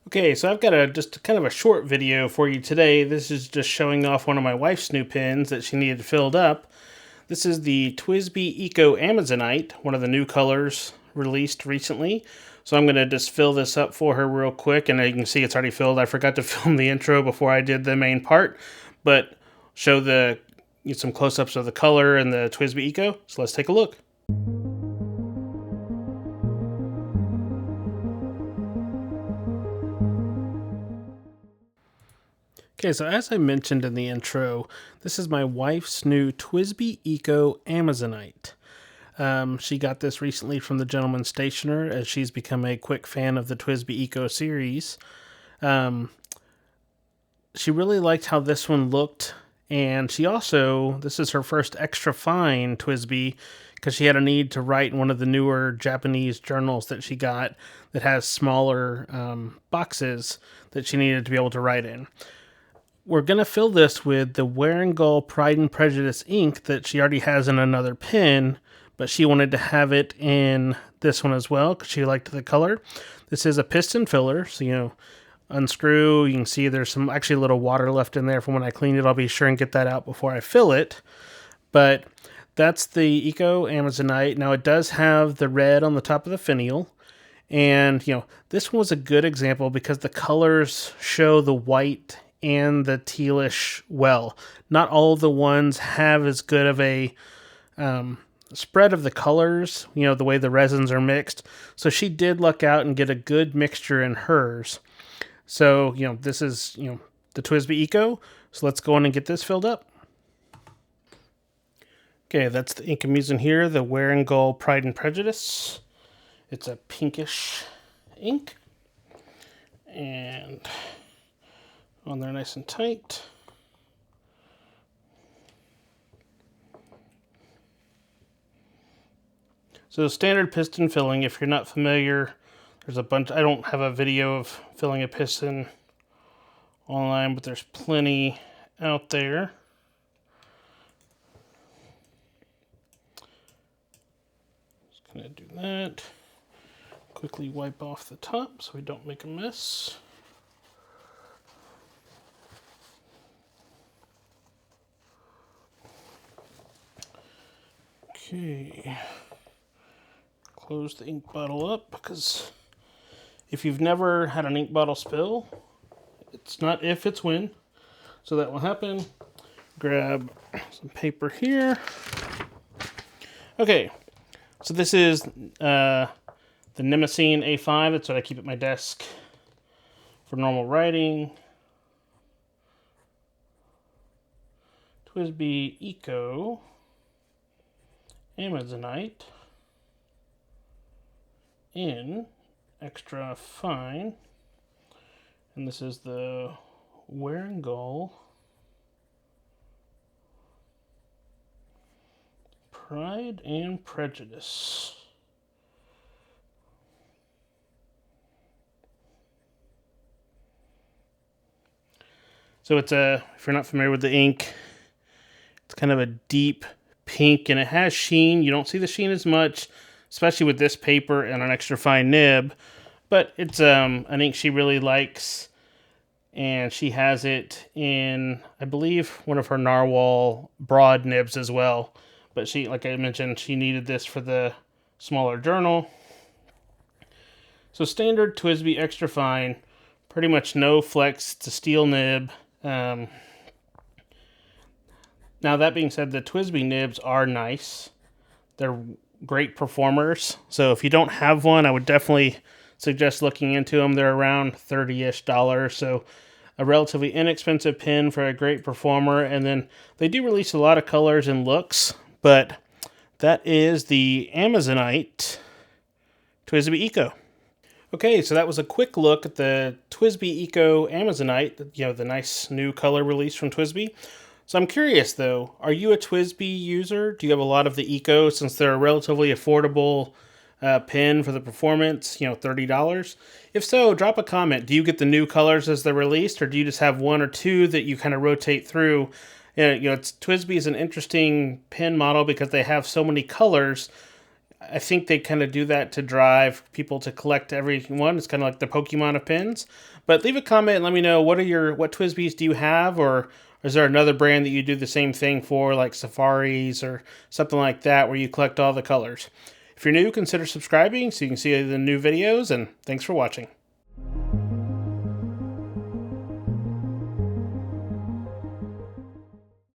Okay, so I've got just kind of a short video for you today. This is just showing off one of my wife's new pins that she needed filled up. This is the TWSBI Eco Amazonite, one of the new colors released recently. So I'm going to just fill this up for her real quick, and you can see it's already filled. I forgot to film the intro before I did the main part, but show some close-ups of the color and the TWSBI Eco. So let's take a look. Okay, so as I mentioned in the intro, this is my wife's new TWSBI Eco Amazonite. She got this recently from the Gentleman Stationer, as she's become a quick fan of the TWSBI Eco series. She really liked how this one looked, and this is her first extra fine TWSBI, because she had a need to write in one of the newer Japanese journals that she got that has smaller boxes that she needed to be able to write in. We're going to fill this with the Wearingul Pride and Prejudice ink that she already has in another pen, but she wanted to have it in this one as well because she liked the color. This is a piston filler, so unscrew. You can see there's actually a little water left in there from when I cleaned it. I'll be sure and get that out before I fill it. But that's the Eco Amazonite. Now it does have the red on the top of the finial. And, this one was a good example because the colors show the white and the tealish well. Not all of the ones have as good of a spread of the colors, the way the resins are mixed. So she did luck out and get a good mixture in hers. So, this is, the TWSBI Eco. So let's go on and get this filled up. Okay, that's the ink I'm using here, the Wearingul Pride and Prejudice. It's a pinkish ink. And on there nice and tight. So standard piston filling, if you're not familiar, there's a bunch. I don't have a video of filling a piston online, but there's plenty out there. Just gonna do that. Quickly wipe off the top so we don't make a mess. Okay, close the ink bottle up, because if you've never had an ink bottle spill, it's not if, it's when. So that will happen. Grab some paper here. Okay, so this is the Nemesine A5. That's what I keep at my desk for normal writing. TWSBI Eco Amazonite in extra fine, and this is the Wearingul Pride and Prejudice. So it's if you're not familiar with the ink, it's kind of a deep pink, and it has sheen. You don't see the sheen as much, especially with this paper and an extra fine nib, but it's an ink she really likes, and she has it in, I believe, one of her Narwhal broad nibs as well. But she, like I mentioned, she needed this for the smaller journal. So standard TWSBI extra fine, pretty much no flex. It's a steel nib. Now, that being said, the TWSBI nibs are nice. They're great performers. So if you don't have one, I would definitely suggest looking into them. They're around $30-ish. So a relatively inexpensive pen for a great performer. And then they do release a lot of colors and looks. But that is the Amazonite TWSBI Eco. Okay, so that was a quick look at the TWSBI Eco Amazonite, the nice new color release from TWSBI. So I'm curious, though, are you a TWSBI user? Do you have a lot of the Eco, since they're a relatively affordable pen for the performance, $30? If so, drop a comment. Do you get the new colors as they're released, or do you just have one or two that you kind of rotate through? TWSBI is an interesting pen model because they have so many colors. I think they kind of do that to drive people to collect every one. It's kind of like the Pokemon of pins. But leave a comment and let me know what TWSBIs do you have, or is there another brand that you do the same thing for, like Safaris or something like that, where you collect all the colors? If you're new, consider subscribing so you can see the new videos, and thanks for watching.